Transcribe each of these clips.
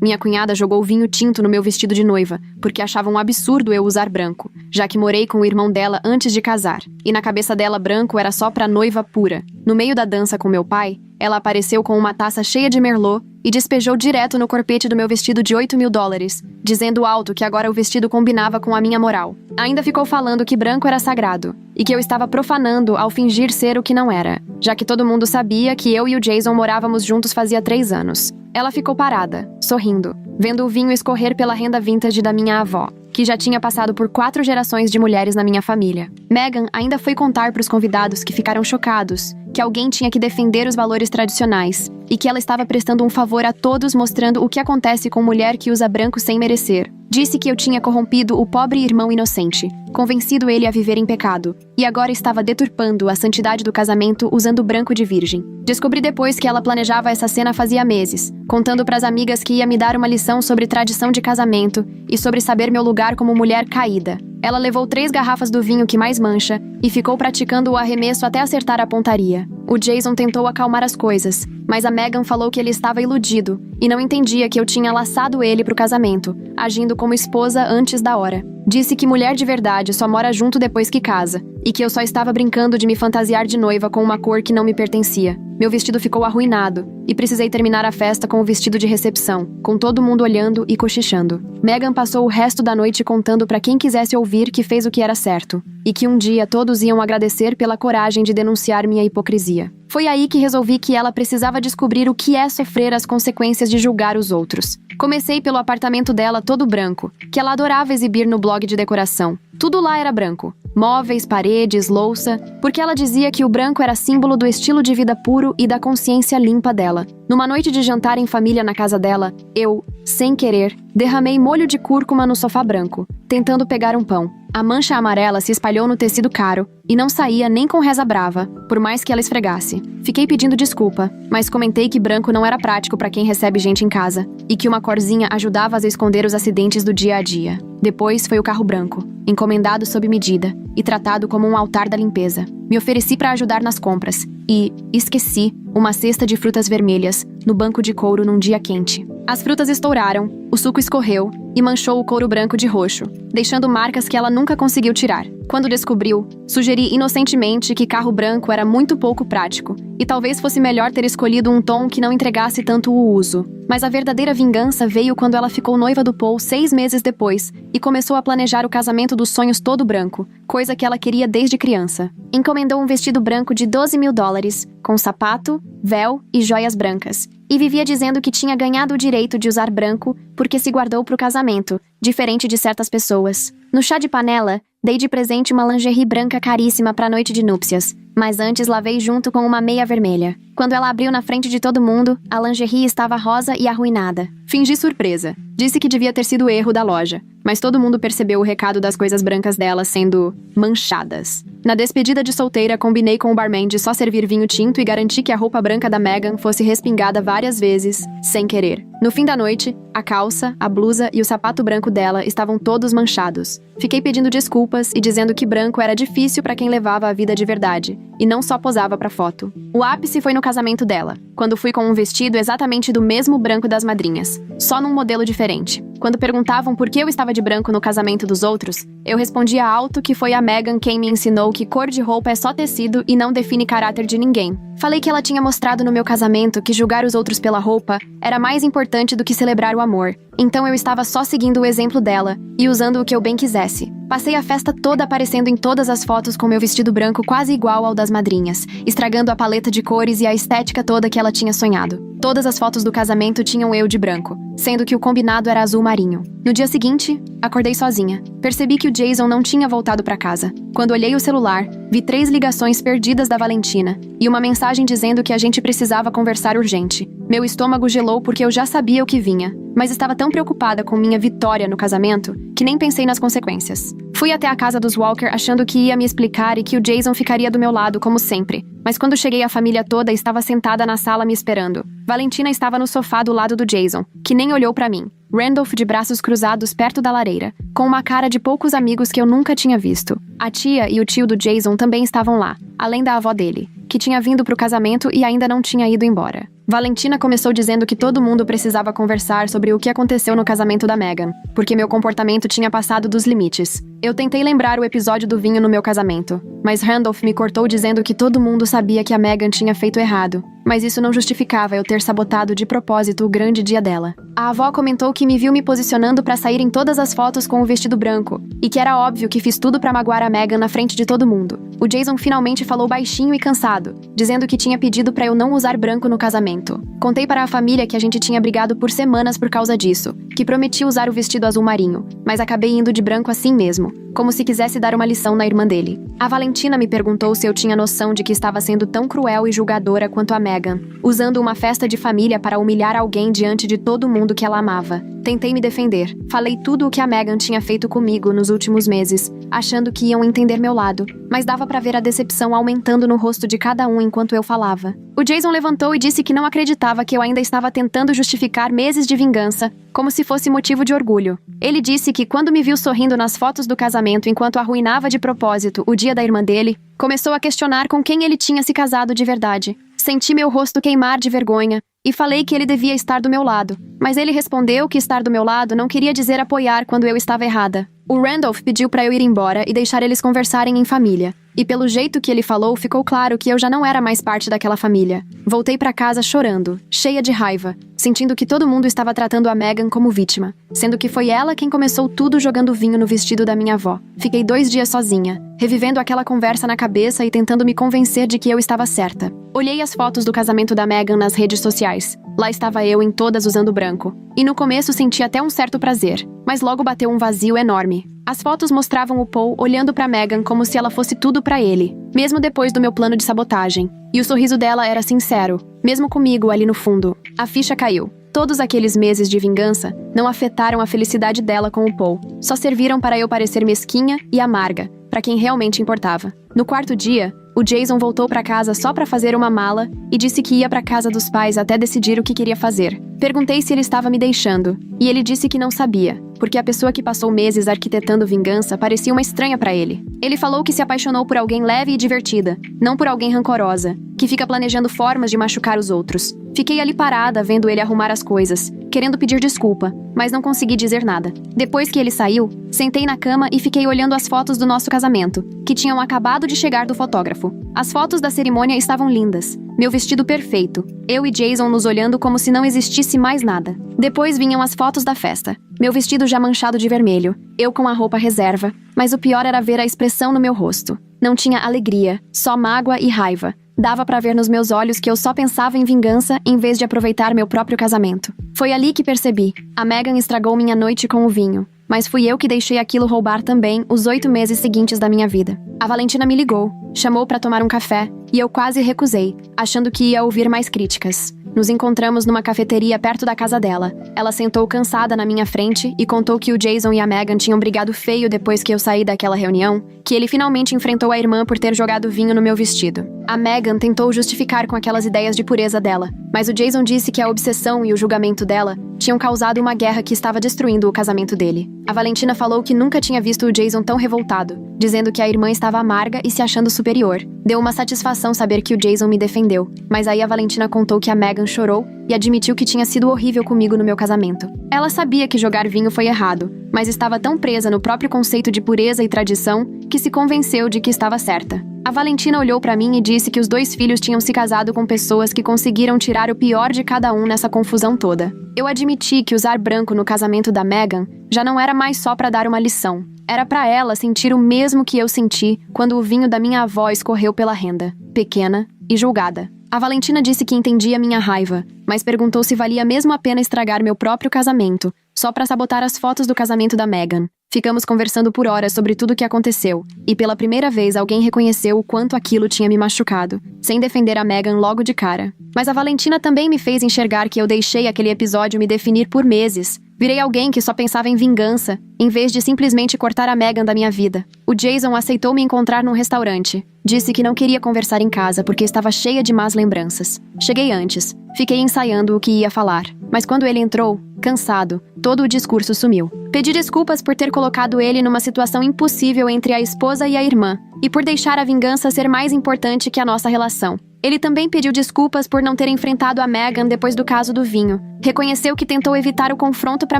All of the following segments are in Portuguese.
Minha cunhada jogou vinho tinto no meu vestido de noiva, porque achava um absurdo eu usar branco, já que morei com o irmão dela antes de casar, e na cabeça dela branco era só pra noiva pura. No meio da dança com meu pai, ela apareceu com uma taça cheia de merlot e despejou direto no corpete do meu vestido de $8.000, dizendo alto que agora o vestido combinava com a minha moral. Ainda ficou falando que branco era sagrado, e que eu estava profanando ao fingir ser o que não era, já que todo mundo sabia que eu e o Jason morávamos juntos fazia 3 anos. Ela ficou parada, sorrindo, vendo o vinho escorrer pela renda vintage da minha avó, que já tinha passado por 4 gerações de mulheres na minha família. Meghan ainda foi contar para os convidados que ficaram chocados que alguém tinha que defender os valores tradicionais e que ela estava prestando um favor a todos, mostrando o que acontece com mulher que usa branco sem merecer. Disse que eu tinha corrompido o pobre irmão inocente, convencido ele a viver em pecado, e agora estava deturpando a santidade do casamento usando branco de virgem. Descobri depois que ela planejava essa cena fazia meses, contando pras amigas que ia me dar uma lição sobre tradição de casamento e sobre saber meu lugar como mulher caída. Ela levou 3 garrafas do vinho que mais mancha e ficou praticando o arremesso até acertar a pontaria. O Jason tentou acalmar as coisas, mas a Meghan falou que ele estava iludido e não entendia que eu tinha laçado ele pro casamento, agindo como esposa antes da hora. Disse que mulher de verdade só mora junto depois que casa, e que eu só estava brincando de me fantasiar de noiva com uma cor que não me pertencia. Meu vestido ficou arruinado, e precisei terminar a festa com o vestido de recepção, com todo mundo olhando e cochichando. Meghan passou o resto da noite contando para quem quisesse ouvir que fez o que era certo, e que um dia todos iam agradecer pela coragem de denunciar minha hipocrisia. Foi aí que resolvi que ela precisava descobrir o que é sofrer as consequências de julgar os outros. Comecei pelo apartamento dela todo branco, que ela adorava exibir no blog de decoração. Tudo lá era branco. Móveis, paredes, louça, porque ela dizia que o branco era símbolo do estilo de vida puro e da consciência limpa dela. Numa noite de jantar em família na casa dela, eu, sem querer, derramei molho de cúrcuma no sofá branco, tentando pegar um pão. A mancha amarela se espalhou no tecido caro e não saía nem com reza brava, por mais que ela esfregasse. Fiquei pedindo desculpa, mas comentei que branco não era prático para quem recebe gente em casa e que uma corzinha ajudava a esconder os acidentes do dia a dia. Depois foi o carro branco, encomendado sob medida e tratado como um altar da limpeza. Me ofereci para ajudar nas compras e esqueci uma cesta de frutas vermelhas no banco de couro num dia quente. As frutas estouraram, o suco escorreu e manchou o couro branco de roxo, deixando marcas que ela nunca conseguiu tirar. Quando descobriu, sugeri inocentemente que carro branco era muito pouco prático e talvez fosse melhor ter escolhido um tom que não entregasse tanto o uso. Mas a verdadeira vingança veio quando ela ficou noiva do Paul 6 meses depois e começou a planejar o casamento dos sonhos todo branco, coisa que ela queria desde criança. Encomendou um vestido branco de $12.000, com sapato, véu e joias brancas, e vivia dizendo que tinha ganhado o direito de usar branco porque se guardou pro casamento, diferente de certas pessoas. No chá de panela, dei de presente uma lingerie branca caríssima pra noite de núpcias, mas antes lavei junto com uma meia vermelha. Quando ela abriu na frente de todo mundo, a lingerie estava rosa e arruinada. Fingi surpresa. Disse que devia ter sido erro da loja, mas todo mundo percebeu o recado das coisas brancas dela sendo manchadas. Na despedida de solteira, combinei com o barman de só servir vinho tinto e garanti que a roupa branca da Meghan fosse respingada várias vezes, sem querer. No fim da noite, a calça, a blusa e o sapato branco dela estavam todos manchados. Fiquei pedindo desculpas e dizendo que branco era difícil para quem levava a vida de verdade, e não só posava pra foto. O ápice foi no casamento dela, quando fui com um vestido exatamente do mesmo branco das madrinhas, só num modelo diferente. Quando perguntavam por que eu estava de branco no casamento dos outros, eu respondia alto que foi a Meghan quem me ensinou que cor de roupa é só tecido e não define caráter de ninguém. Falei que ela tinha mostrado no meu casamento que julgar os outros pela roupa era mais importante do que celebrar o amor. Então eu estava só seguindo o exemplo dela e usando o que eu bem quisesse. Passei a festa toda aparecendo em todas as fotos com meu vestido branco quase igual ao das madrinhas, estragando a paleta de cores e a estética toda que ela tinha sonhado. Todas as fotos do casamento tinham eu de branco, sendo que o combinado era azul marinho. No dia seguinte, acordei sozinha. Percebi que o Jason não tinha voltado para casa. Quando olhei o celular, vi 3 ligações perdidas da Valentina e uma mensagem dizendo que a gente precisava conversar urgente. Meu estômago gelou porque eu já sabia o que vinha, mas estava tão preocupada com minha vitória no casamento que nem pensei nas consequências. Fui até a casa dos Walker achando que ia me explicar e que o Jason ficaria do meu lado como sempre. Mas quando cheguei, a família toda estava sentada na sala me esperando. Valentina estava no sofá do lado do Jason, que nem olhou pra mim. Randolph de braços cruzados perto da lareira, com uma cara de poucos amigos que eu nunca tinha visto. A tia e o tio do Jason também estavam lá, além da avó dele, que tinha vindo pro casamento e ainda não tinha ido embora. Valentina começou dizendo que todo mundo precisava conversar sobre o que aconteceu no casamento da Megan, porque meu comportamento tinha passado dos limites. Eu tentei lembrar o episódio do vinho no meu casamento, mas Randolph me cortou dizendo que todo mundo sabia que a Megan tinha feito errado, mas isso não justificava eu ter sabotado de propósito o grande dia dela. A avó comentou que me viu me posicionando para sair em todas as fotos com o vestido branco, e que era óbvio que fiz tudo para magoar a Megan na frente de todo mundo. O Jason finalmente falou baixinho e cansado, dizendo que tinha pedido para eu não usar branco no casamento. Contei para a família que a gente tinha brigado por semanas por causa disso, que prometi usar o vestido azul marinho, mas acabei indo de branco assim mesmo, como se quisesse dar uma lição na irmã dele. A Valentina me perguntou se eu tinha noção de que estava sendo tão cruel e julgadora quanto a Megan, usando uma festa de família para humilhar alguém diante de todo mundo que ela amava. Tentei me defender. Falei tudo o que a Megan tinha feito comigo nos últimos meses, achando que iam entender meu lado, mas dava para ver a decepção aumentando no rosto de cada um enquanto eu falava. O Jason levantou e disse que não acreditava que eu ainda estava tentando justificar meses de vingança, como se fosse motivo de orgulho. Ele disse que quando me viu sorrindo nas fotos do casamento enquanto arruinava de propósito o dia da irmã dele, começou a questionar com quem ele tinha se casado de verdade. Senti meu rosto queimar de vergonha e falei que ele devia estar do meu lado, mas ele respondeu que estar do meu lado não queria dizer apoiar quando eu estava errada. O Randolph pediu para eu ir embora e deixar eles conversarem em família, e pelo jeito que ele falou, ficou claro que eu já não era mais parte daquela família. Voltei para casa chorando, cheia de raiva, sentindo que todo mundo estava tratando a Megan como vítima, sendo que foi ela quem começou tudo jogando vinho no vestido da minha avó. Fiquei 2 dias sozinha, revivendo aquela conversa na cabeça e tentando me convencer de que eu estava certa. Olhei as fotos do casamento da Megan nas redes sociais. Lá estava eu em todas usando branco. E no começo senti até um certo prazer, mas logo bateu um vazio enorme. As fotos mostravam o Paul olhando para Megan como se ela fosse tudo para ele, mesmo depois do meu plano de sabotagem. E o sorriso dela era sincero, mesmo comigo ali no fundo. A ficha caiu. Todos aqueles meses de vingança não afetaram a felicidade dela com o Paul. Só serviram para eu parecer mesquinha e amarga, para quem realmente importava. No 4º dia, o Jason voltou para casa só para fazer uma mala e disse que ia para casa dos pais até decidir o que queria fazer. Perguntei se ele estava me deixando, e ele disse que não sabia, porque a pessoa que passou meses arquitetando vingança parecia uma estranha para ele. Ele falou que se apaixonou por alguém leve e divertida, não por alguém rancorosa, que fica planejando formas de machucar os outros. Fiquei ali parada, vendo ele arrumar as coisas, querendo pedir desculpa, mas não consegui dizer nada. Depois que ele saiu, sentei na cama e fiquei olhando as fotos do nosso casamento, que tinham acabado de chegar do fotógrafo. As fotos da cerimônia estavam lindas. Meu vestido perfeito. Eu e Jason nos olhando como se não existisse mais nada. Depois vinham as fotos da festa. Meu vestido já manchado de vermelho. Eu com a roupa reserva. Mas o pior era ver a expressão no meu rosto. Não tinha alegria, só mágoa e raiva. Dava pra ver nos meus olhos que eu só pensava em vingança em vez de aproveitar meu próprio casamento. Foi ali que percebi. A Megan estragou minha noite com o vinho. Mas fui eu que deixei aquilo roubar também os 8 meses seguintes da minha vida. A Valentina me ligou, chamou pra tomar um café, e eu quase recusei, achando que ia ouvir mais críticas. Nos encontramos numa cafeteria perto da casa dela. Ela sentou cansada na minha frente e contou que o Jason e a Megan tinham brigado feio depois que eu saí daquela reunião, que ele finalmente enfrentou a irmã por ter jogado vinho no meu vestido. A Megan tentou justificar com aquelas ideias de pureza dela, mas o Jason disse que a obsessão e o julgamento dela tinham causado uma guerra que estava destruindo o casamento dele. A Valentina falou que nunca tinha visto o Jason tão revoltado, dizendo que a irmã estava amarga e se achando superior. Deu uma satisfação saber que o Jason me defendeu, mas aí a Valentina contou que a Megan chorou e admitiu que tinha sido horrível comigo no meu casamento. Ela sabia que jogar vinho foi errado, mas estava tão presa no próprio conceito de pureza e tradição que se convenceu de que estava certa. A Valentina olhou para mim e disse que os 2 filhos tinham se casado com pessoas que conseguiram tirar o pior de cada um nessa confusão toda. Eu admiti que usar branco no casamento da Megan já não era mais só para dar uma lição. Era para ela sentir o mesmo que eu senti quando o vinho da minha avó escorreu pela renda, pequena e julgada. A Valentina disse que entendia minha raiva, mas perguntou se valia mesmo a pena estragar meu próprio casamento, só para sabotar as fotos do casamento da Megan. Ficamos conversando por horas sobre tudo o que aconteceu, e pela primeira vez alguém reconheceu o quanto aquilo tinha me machucado, sem defender a Megan logo de cara. Mas a Valentina também me fez enxergar que eu deixei aquele episódio me definir por meses, Virei alguém que só pensava em vingança, em vez de simplesmente cortar a Megan da minha vida. O Jason aceitou me encontrar num restaurante. Disse que não queria conversar em casa porque estava cheia de más lembranças. Cheguei antes. Fiquei ensaiando o que ia falar. Mas quando ele entrou, cansado, todo o discurso sumiu. Pedi desculpas por ter colocado ele numa situação impossível entre a esposa e a irmã, e por deixar a vingança ser mais importante que a nossa relação. Ele também pediu desculpas por não ter enfrentado a Megan depois do caso do vinho. Reconheceu que tentou evitar o confronto para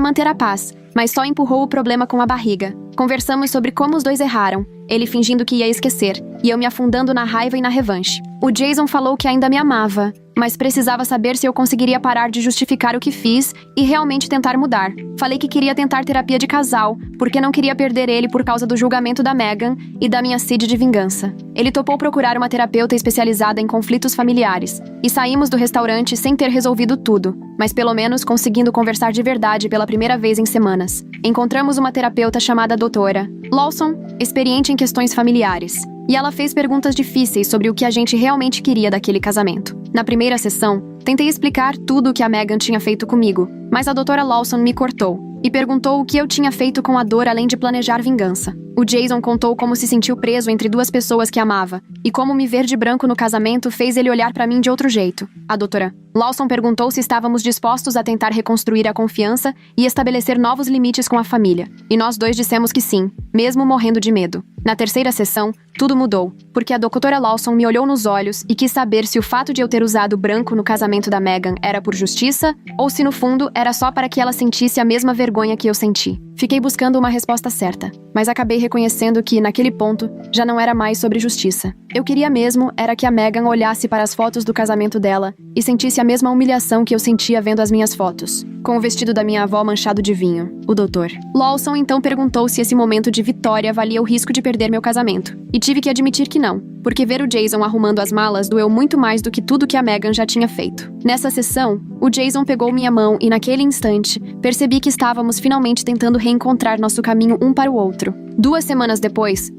manter a paz, mas só empurrou o problema com a barriga. Conversamos sobre como os dois erraram, ele fingindo que ia esquecer, e eu me afundando na raiva e na revanche. O Jason falou que ainda me amava, mas precisava saber se eu conseguiria parar de justificar o que fiz e realmente tentar mudar. Falei que queria tentar terapia de casal, porque não queria perder ele por causa do julgamento da Megan e da minha sede de vingança. Ele topou procurar uma terapeuta especializada em conflitos familiares, e saímos do restaurante sem ter resolvido tudo, mas pelo menos conseguindo conversar de verdade pela primeira vez em semanas. Encontramos uma terapeuta chamada Doutora Lawson, experiente em questões familiares. E ela fez perguntas difíceis sobre o que a gente realmente queria daquele casamento. Na primeira sessão, tentei explicar tudo o que a Megan tinha feito comigo, mas a doutora Lawson me cortou e perguntou o que eu tinha feito com a dor além de planejar vingança. O Jason contou como se sentiu preso entre duas pessoas que amava e como me ver de branco no casamento fez ele olhar para mim de outro jeito. A doutora Lawson perguntou se estávamos dispostos a tentar reconstruir a confiança e estabelecer novos limites com a família, e nós dois dissemos que sim, mesmo morrendo de medo. Na terceira sessão, tudo mudou, porque a doutora Lawson me olhou nos olhos e quis saber se o fato de eu ter usado branco no casamento da Megan era por justiça ou se no fundo era só para que ela sentisse a mesma vergonha que eu senti. Fiquei buscando uma resposta certa, mas acabei reconhecendo que, naquele ponto, já não era mais sobre justiça. Eu queria mesmo era que a Megan olhasse para as fotos do casamento dela e sentisse a mesma humilhação que eu sentia vendo as minhas fotos, com o vestido da minha avó manchado de vinho. O doutor Lawson então perguntou se esse momento de vitória valia o risco de perder meu casamento, e tive que admitir que não, porque ver o Jason arrumando as malas doeu muito mais do que tudo que a Megan já tinha feito. Nessa sessão, o Jason pegou minha mão e naquele instante, percebi que estávamos finalmente tentando reencontrar nosso caminho um para o outro. 2 semanas depois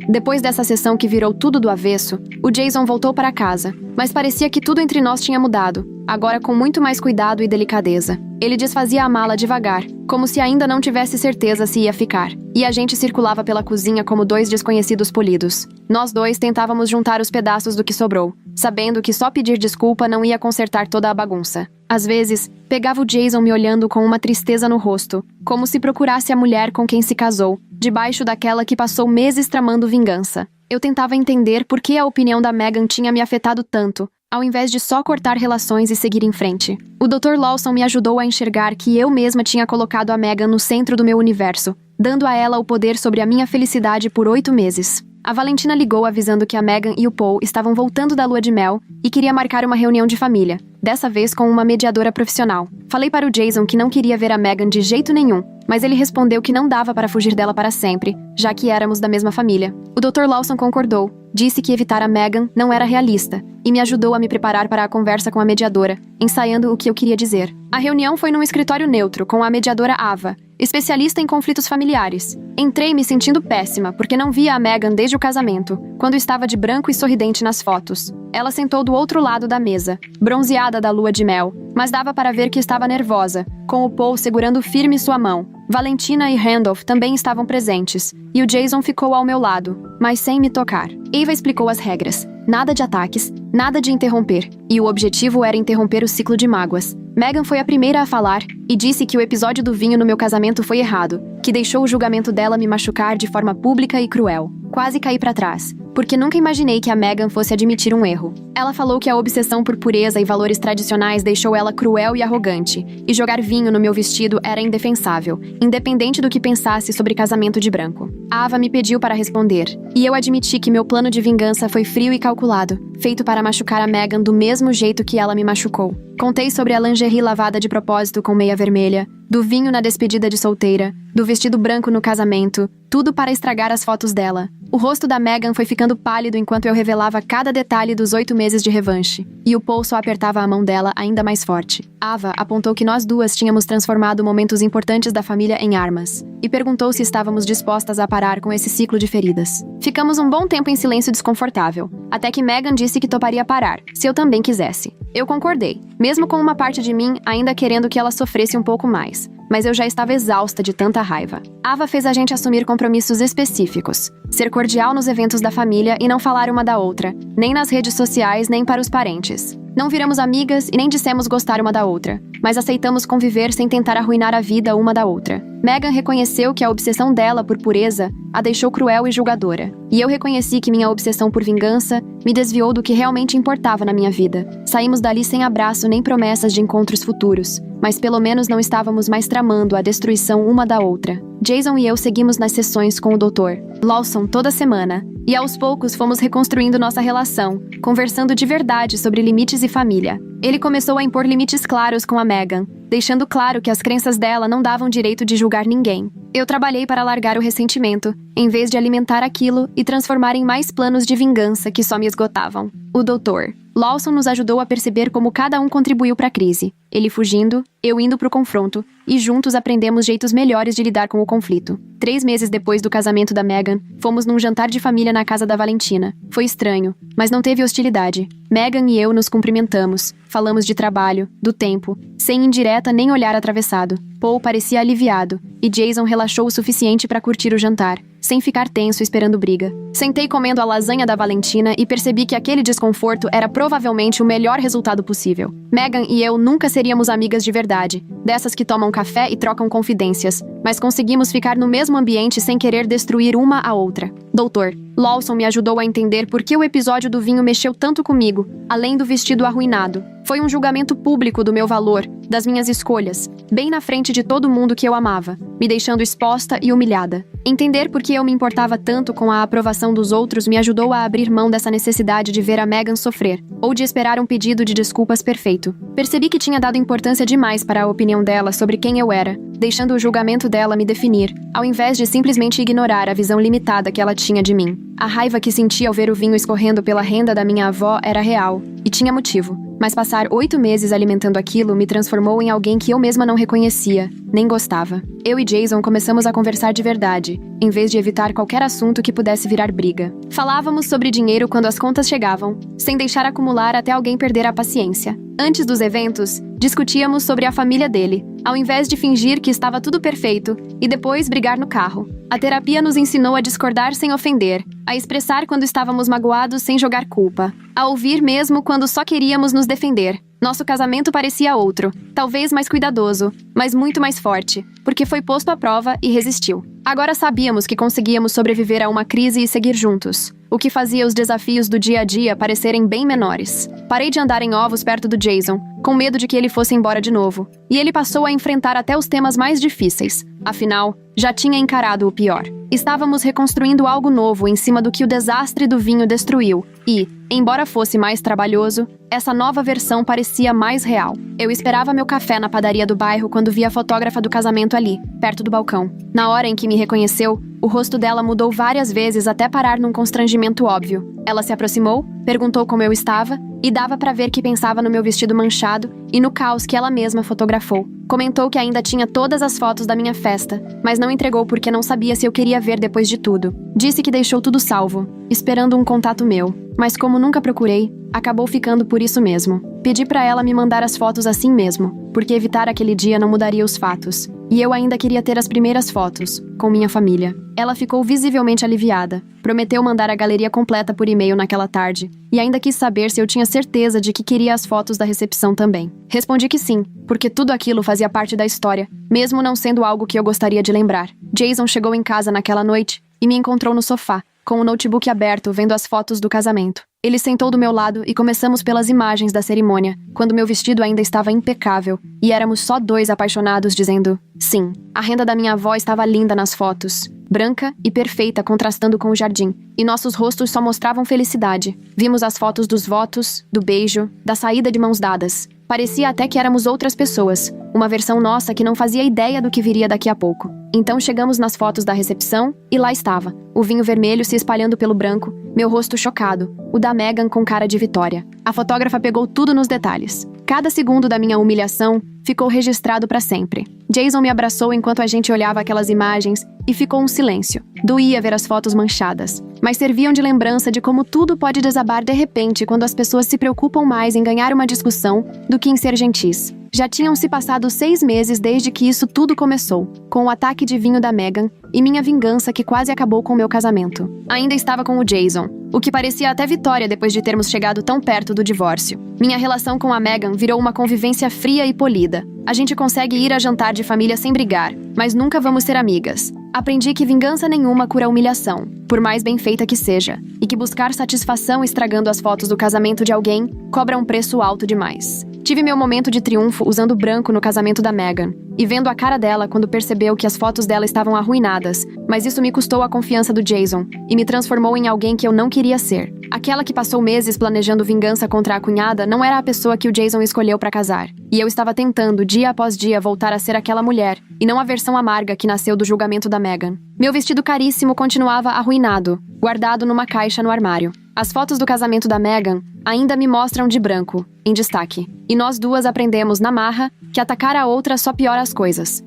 dessa sessão que virou tudo do avesso, o Jason voltou para casa, mas parecia que tudo entre nós tinha mudado, agora com muito mais cuidado e delicadeza. Ele desfazia a mala devagar, como se ainda não tivesse certeza se ia ficar, e a gente circulava pela cozinha como 2 desconhecidos polidos. Nós 2 tentávamos juntar os pedaços do que sobrou, sabendo que só pedir desculpa não ia consertar toda a bagunça. Às vezes, pegava o Jason me olhando com uma tristeza no rosto, como se procurasse a mulher com quem se casou, debaixo daquela que passou meses tramando vingança. Eu tentava entender por que a opinião da Megan tinha me afetado tanto, ao invés de só cortar relações e seguir em frente. O Dr. Lawson me ajudou a enxergar que eu mesma tinha colocado a Megan no centro do meu universo, dando a ela o poder sobre a minha felicidade por 8 meses. A Valentina ligou avisando que a Megan e o Paul estavam voltando da lua de mel e queria marcar uma reunião de família, dessa vez com uma mediadora profissional. Falei para o Jason que não queria ver a Megan de jeito nenhum, mas ele respondeu que não dava para fugir dela para sempre, já que éramos da mesma família. O Dr. Lawson concordou, disse que evitar a Megan não era realista, e me ajudou a me preparar para a conversa com a mediadora, ensaiando o que eu queria dizer. A reunião foi num escritório neutro, com a mediadora Ava, especialista em conflitos familiares. Entrei me sentindo péssima, porque não via a Megan desde o casamento, quando estava de branco e sorridente nas fotos. Ela sentou do outro lado da mesa, bronzeada da lua de mel, mas dava para ver que estava nervosa, com o Paul segurando firme sua mão. Valentina e Randolph também estavam presentes, e o Jason ficou ao meu lado, mas sem me tocar. Eva explicou as regras. Nada de ataques, nada de interromper, e o objetivo era interromper o ciclo de mágoas. Megan foi a primeira a falar e disse que o episódio do vinho no meu casamento foi errado, que deixou o julgamento dela me machucar de forma pública e cruel. Quase caí para trás, porque nunca imaginei que a Megan fosse admitir um erro. Ela falou que a obsessão por pureza e valores tradicionais deixou ela cruel e arrogante, e jogar vinho no meu vestido era indefensável, independente do que pensasse sobre casamento de branco. A Ava me pediu para responder, e eu admiti que meu plano de vingança foi frio e calculado, feito para machucar a Megan do mesmo jeito que ela me machucou. Contei sobre a lingerie lavada de propósito com meia vermelha, do vinho na despedida de solteira, do vestido branco no casamento, tudo para estragar as fotos dela. O rosto da Megan foi ficando pálido enquanto eu revelava cada detalhe dos 8 meses de revanche, e o Paul só apertava a mão dela ainda mais forte. Ava apontou que nós 2 tínhamos transformado momentos importantes da família em armas, e perguntou se estávamos dispostas a parar com esse ciclo de feridas. Ficamos um bom tempo em silêncio desconfortável, até que Megan disse que toparia parar, se eu também quisesse. Eu concordei, mesmo com uma parte de mim ainda querendo que ela sofresse um pouco mais. mas eu já estava exausta de tanta raiva. Ava fez a gente assumir compromissos específicos. Ser cordial nos eventos da família e não falar uma da outra, nem nas redes sociais, nem para os parentes. Não viramos amigas e nem dissemos gostar uma da outra, mas aceitamos conviver sem tentar arruinar a vida uma da outra. Megan reconheceu que a obsessão dela por pureza a deixou cruel e julgadora. E eu reconheci que minha obsessão por vingança me desviou do que realmente importava na minha vida. Saímos dali sem abraço nem promessas de encontros futuros, mas pelo menos não estávamos mais tramando a destruição uma da outra. Jason e eu seguimos nas sessões com o Dr. Lawson toda semana, e aos poucos fomos reconstruindo nossa relação, conversando de verdade sobre limites e família. Ele começou a impor limites claros com a Megan, deixando claro que as crenças dela não davam direito de julgar ninguém. Eu trabalhei para largar o ressentimento, em vez de alimentar aquilo e transformar em mais planos de vingança que só me esgotavam. O Dr. Lawson nos ajudou a perceber como cada um contribuiu para a crise. Ele fugindo, eu indo para o confronto, e juntos aprendemos jeitos melhores de lidar com o conflito. 3 meses depois do casamento da Megan, fomos num jantar de família na casa da Valentina. Foi estranho, mas não teve hostilidade. Megan e eu nos cumprimentamos, falamos de trabalho, do tempo, sem indireta nem olhar atravessado. Paul parecia aliviado, e Jason relaxou o suficiente para curtir o jantar, sem ficar tenso esperando briga. Sentei comendo a lasanha da Valentina e percebi que aquele desconforto era provavelmente o melhor resultado possível. Megan e eu nunca seríamos amigas de verdade, dessas que tomam café e trocam confidências, mas conseguimos ficar no mesmo ambiente sem querer destruir uma a outra. Dr. Lawson me ajudou a entender por que o episódio do vinho mexeu tanto comigo, além do vestido arruinado. Foi um julgamento público do meu valor, das minhas escolhas, bem na frente de todo mundo que eu amava, me deixando exposta e humilhada. Entender por que eu me importava tanto com a aprovação dos outros me ajudou a abrir mão dessa necessidade de ver a Megan sofrer, ou de esperar um pedido de desculpas perfeito. Percebi que tinha dado importância demais para a opinião dela sobre quem eu era, deixando o julgamento dela me definir, ao invés de simplesmente ignorar a visão limitada que ela tinha de mim. A raiva que senti ao ver o vinho escorrendo pela renda da minha avó era real, e tinha motivo. Mas passar 8 meses alimentando aquilo me transformou em alguém que eu mesma não reconhecia, nem gostava. Eu e Jason começamos a conversar de verdade, em vez de evitar qualquer assunto que pudesse virar briga. Falávamos sobre dinheiro quando as contas chegavam, sem deixar acumular até alguém perder a paciência. Antes dos eventos, discutíamos sobre a família dele, ao invés de fingir que estava tudo perfeito e depois brigar no carro. A terapia nos ensinou a discordar sem ofender, a expressar quando estávamos magoados sem jogar culpa, a ouvir mesmo quando só queríamos nos defender. Nosso casamento parecia outro, talvez mais cuidadoso, mas muito mais forte, porque foi posto à prova e resistiu. Agora sabíamos que conseguíamos sobreviver a uma crise e seguir juntos, o que fazia os desafios do dia a dia parecerem bem menores. Parei de andar em ovos perto do Jason, com medo de que ele fosse embora de novo, e ele passou a enfrentar até os temas mais difíceis. Afinal, já tinha encarado o pior. Estávamos reconstruindo algo novo em cima do que o desastre do vinho destruiu, e, embora fosse mais trabalhoso, essa nova versão parecia mais real. Eu esperava meu café na padaria do bairro quando vi a fotógrafa do casamento ali, perto do balcão. Na hora em que me reconheceu, o rosto dela mudou várias vezes até parar num constrangimento óbvio. Ela se aproximou, perguntou como eu estava, e dava pra ver que pensava no meu vestido manchado e no caos que ela mesma fotografou. Comentou que ainda tinha todas as fotos da minha festa, mas não entregou porque não sabia se eu queria ver depois de tudo. Disse que deixou tudo salvo, esperando um contato meu, mas como nunca procurei, acabou ficando por isso mesmo. Pedi pra ela me mandar as fotos assim mesmo, porque evitar aquele dia não mudaria os fatos. E eu ainda queria ter as primeiras fotos, com minha família. Ela ficou visivelmente aliviada. Prometeu mandar a galeria completa por e-mail naquela tarde, e ainda quis saber se eu tinha certeza de que queria as fotos da recepção também. Respondi que sim, porque tudo aquilo fazia parte da história, mesmo não sendo algo que eu gostaria de lembrar. Jason chegou em casa naquela noite e me encontrou no sofá, com o notebook aberto vendo as fotos do casamento. Ele sentou do meu lado e começamos pelas imagens da cerimônia, quando meu vestido ainda estava impecável, e éramos só 2 apaixonados dizendo sim. A renda da minha avó estava linda nas fotos, branca e perfeita contrastando com o jardim, e nossos rostos só mostravam felicidade. Vimos as fotos dos votos, do beijo, da saída de mãos dadas. Parecia até que éramos outras pessoas, uma versão nossa que não fazia ideia do que viria daqui a pouco. Então chegamos nas fotos da recepção, e lá estava, o vinho vermelho se espalhando pelo branco, meu rosto chocado, o da Megan com cara de vitória. A fotógrafa pegou tudo nos detalhes. Cada segundo da minha humilhação ficou registrado para sempre. Jason me abraçou enquanto a gente olhava aquelas imagens e ficou um silêncio. Doía ver as fotos manchadas, mas serviam de lembrança de como tudo pode desabar de repente quando as pessoas se preocupam mais em ganhar uma discussão do que em ser gentis. Já tinham se passado 6 meses desde que isso tudo começou, com o ataque de vinho da Megan e minha vingança que quase acabou com meu casamento. Ainda estava com o Jason, o que parecia até vitória depois de termos chegado tão perto do divórcio. Minha relação com a Megan virou uma convivência fria e polida. A gente consegue ir a jantar de família sem brigar, mas nunca vamos ser amigas. Aprendi que vingança nenhuma cura humilhação, por mais bem feita que seja, e que buscar satisfação estragando as fotos do casamento de alguém cobra um preço alto demais. Tive meu momento de triunfo usando branco no casamento da Megan, e vendo a cara dela quando percebeu que as fotos dela estavam arruinadas, mas isso me custou a confiança do Jason, e me transformou em alguém que eu não queria ser. Aquela que passou meses planejando vingança contra a cunhada não era a pessoa que o Jason escolheu para casar, e eu estava tentando, dia após dia, voltar a ser aquela mulher, e não a versão amarga que nasceu do julgamento da Megan. Meu vestido caríssimo continuava arruinado, guardado numa caixa no armário. As fotos do casamento da Megan ainda me mostram de branco, em destaque. E nós duas aprendemos na marra que atacar a outra só piora as coisas.